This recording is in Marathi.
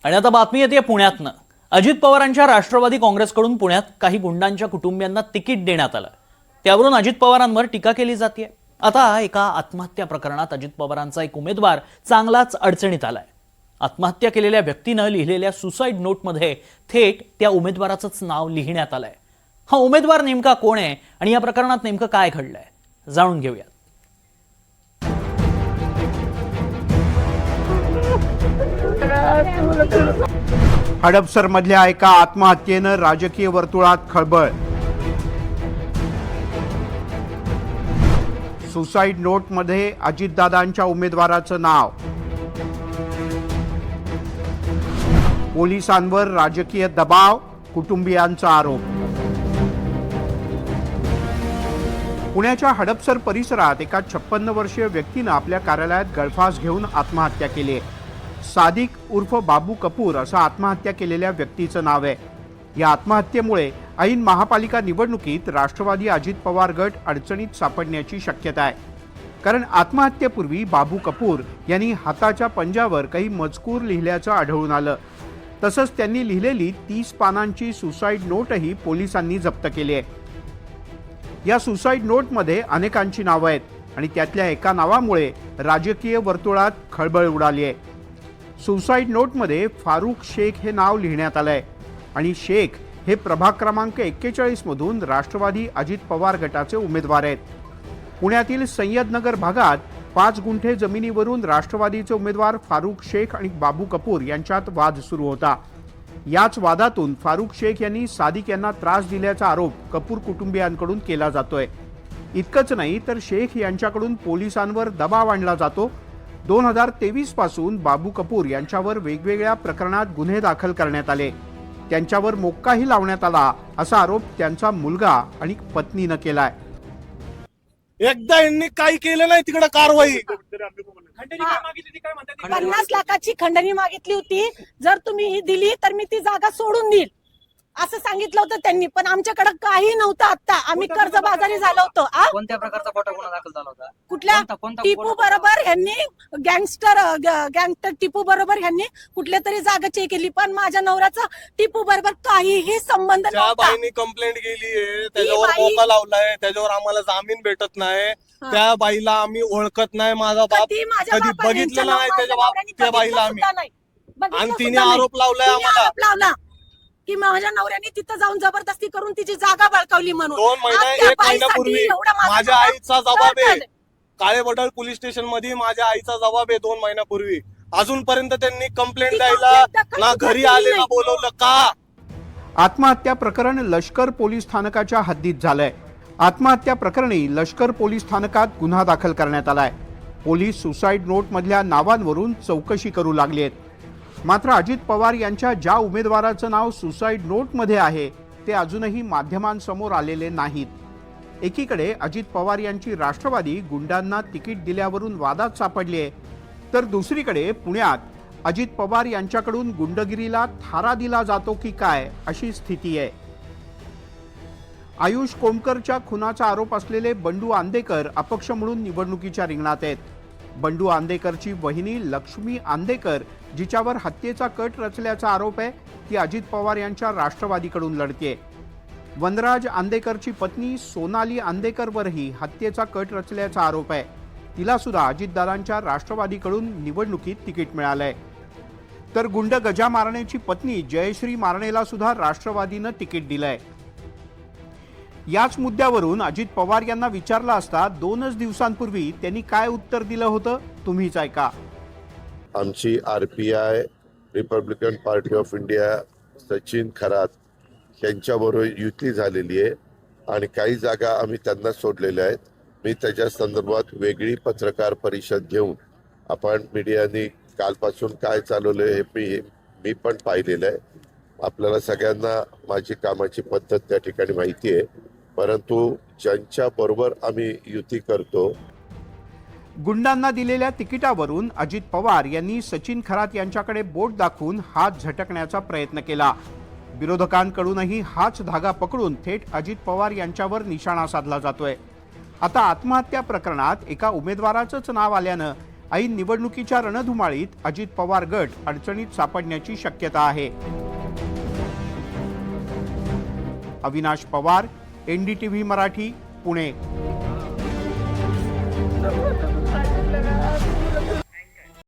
आणि आता बातमी येते पुण्यातनं। अजित पवारांच्या राष्ट्रवादी काँग्रेसकडून पुण्यात काही गुंडांच्या कुटुंबियांना तिकीट देण्यात आलं। त्यावरून अजित पवारांवर टीका केली जाते। आता एका आत्महत्या प्रकरणात अजित पवारांचा एक उमेदवार चांगलाच अडचणीत आलाय। आत्महत्या केलेल्या व्यक्तीने लिहिलेल्या सुसाइड नोटमध्ये थेट त्या उमेदवाराचंच नाव लिहिण्यात आलंय। हा उमेदवार नेमका कोण आहे आणि या प्रकरणात नेमकं काय घडलंय जाणून घेऊया। हडपसरमधल्या एका आत्महत्येनं राजकीय वर्तुळात खळबळ। सुसाइड नोटमध्ये अजितदादांच्या उमेदवाराचं नाव। पोलिसांवर राजकीय दबाव, कुटुंबियांचा आरोप। पुण्याच्या हडपसर परिसरात एका 56 वर्षीय व्यक्तीनं आपल्या कार्यालयात गळफास घेऊन आत्महत्या केली आहे। सादिक उर्फ बाबू कपूर असं आत्महत्या केलेल्या व्यक्तीचं नाव आहे। या आत्महत्येमुळे ऐन महापालिका निवडणुकीत राष्ट्रवादी अजित पवार गट अडचणीत सापडण्याची शक्यता आहे। कारण आत्महत्येपूर्वी बाबू कपूर यांनी हाताच्या पंजावर काही मजकूर लिहिल्याचं आढळून आलं। तसंच त्यांनी लिहिलेली 30 पानांची सुसाइड नोटही पोलिसांनी जप्त केली आहे। या सुसाइड नोटमध्ये अनेकांची नावं आहेत आणि त्यातल्या एका नावामुळे राजकीय वर्तुळात खळबळ उडाली आहे। सुसाइड नोटमध्ये फारुख शेख हे नाव लिहिण्यात आलंय आणि शेख हे प्रभाग क्रमांक 41 मधून राष्ट्रवादी अजित पवार गटाचे उमेदवार आहेत। पुण्यातील सय्यदनगर भागात 5 गुंठे जमिनीवरून राष्ट्रवादीचे उमेदवार फारुख शेख आणि बाबू कपूर यांच्यात वाद सुरू होता। याच वादातून फारुख शेख यांनी सादिक यांना त्रास दिल्याचा आरोप कपूर कुटुंबियांकडून केला जातोय। इतकंच नाही तर शेख यांच्याकडून पोलिसांवर दबाव आणला जातो। 2023 पासून बाबू कपूर यांच्यावर वेगवेगळ्या प्रकरणात गुन्हे दाखल करण्यात आले। त्यांच्यावर मोक्काही लावण्यात आला असा आरोप त्यांचा मुलगा आणि पत्नीनं केलाय। एकदा यांनी काही केलं नाही तिकडे कारवाई 50 लाखाची खंडणी मागितली होती। जर तुम्ही ही दिली तर मी ती जागा सोडून देईल असं सांगितलं होतं त्यांनी, पण आमच्याकडे काही नव्हतं। आता आम्ही कर्जबाजारी झालो होतो। कोणत्या प्रकारचा खोटा गुन्हा दाखल झाला होता? कुठल्या टिपू बरोबर ह्यांनी गँगस्टर टिपू बरोबर ह्यांनी कुठल्या तरी जागा चेक केली, पण माझ्या नवऱ्याचा टिपू बरोबर काहीही संबंध ज्या नव्हता। बाईने कंप्लेंट केली आहे त्याच्यावर मोका लावलाय, त्याच्यावर आम्हाला जामीन भेटत नाही। त्या बाईला आम्ही ओळखत नाही, माझा बाप कधी बघितलं नाही त्या बाईला आम्ही, आणि तिने आरोप लावलाय आम्हाला की माझ्या नवऱ्याने तिथं जाऊन जबरदस्ती करून तिची जागा बळकावली म्हणून। 2 महिने 1 महिन्यापूर्वी माझ्या आईचा जबाब आहे। काळेबडळ पोलीस स्टेशन मध्ये माझ्या आईचा जबाब आहे 2 महिन्यापूर्वी। अजूनपर्यंत त्यांनी कंप्लेंट द्यायला ना घरी आले ना बोलवलं का? आत्महत्या प्रकरण लष्कर पोलीस स्थानकाच्या हद्दीत झालंय। आत्महत्या प्रकरणी लष्कर पोलीस स्थानकात गुन्हा दाखल करण्यात आलाय। पोलीस सुसाइड नोट मधल्या नावांवरून चौकशी करू लागली आहेत। मात्र अजित पवार यांच्या ज्या उमेदवाराचं नाव सुसाइड नोटमध्ये आहे ते अजूनही माध्यमांसमोर आलेले नाहीत। एकीकडे अजित पवार यांची राष्ट्रवादी गुंडांना तिकीट दिल्यावरून वादात सापडली आहे, तर दुसरीकडे पुण्यात अजित पवार यांच्याकडून गुंडगिरीला थारा दिला जातो की काय अशी स्थिती आहे। आयुष कोमकरच्या खुनाचा आरोप असलेले बंडू आंदेकर अपक्ष म्हणून निवडणुकीच्या रिंगणात आहेत। बंडू आंदेकरची वहिनी लक्ष्मी आंदेकर जिच्यावर हत्येचा कट रचल्याचा आरोप आहे, ती अजित पवार यांच्या राष्ट्रवादीकडून लढतेय। वनराज आंदेकरची पत्नी सोनाली आंदेकरवरही हत्येचा कट रचल्याचा आरोप आहे। तिला सुद्धा अजितदादांच्या राष्ट्रवादीकडून निवडणुकीत तिकीट मिळालंय। तर गुंड गजा मारणेची पत्नी जयश्री मारणेला सुद्धा राष्ट्रवादीनं तिकीट दिलंय। याच मुद्द्यावरून अजित पवार यांना विचारलं असता 2च दिवसांपूर्वी त्यांनी काय उत्तर दिलं होतं तुम्हीच ऐका। आमची RPI Republican party of India Sachin Kharat यांच्याबरोबर युती झालेली आहे आणि काही जागा आम्ही त्यांना सोडलेल्या आहेत। मी त्याच्या संदर्भात वेगळी पत्रकार परिषद घेऊन आपण मीडियाने कालपासून काय चालवलं हे मी पण पाहिलेलं आहे। आपल्याला सगळ्यांना माझी कामाची पद्धत त्या ठिकाणी माहिती आहे, परंतु ज्यांच्या बरोबर आम्ही युती करतो। गुंडांना दिलेल्या तिकिटावरून अजित पवार यांनी सचिन खरात यांच्याकडे बोट दाखवून हात झटकण्याचा प्रयत्न केला। विरोधकांकडूनही हाच धागा पकडून थेट अजित पवार यांच्यावर निशाणा साधला जातोय। आता आत्महत्या प्रकरणात एका उमेदवाराचंच नाव आल्यानं ऐन निवडणुकीच्या रणधुमाळीत अजित पवार गट अडचणीत सापडण्याची शक्यता आहे. अविनाश पवार, NDTV मराठी, पुणे.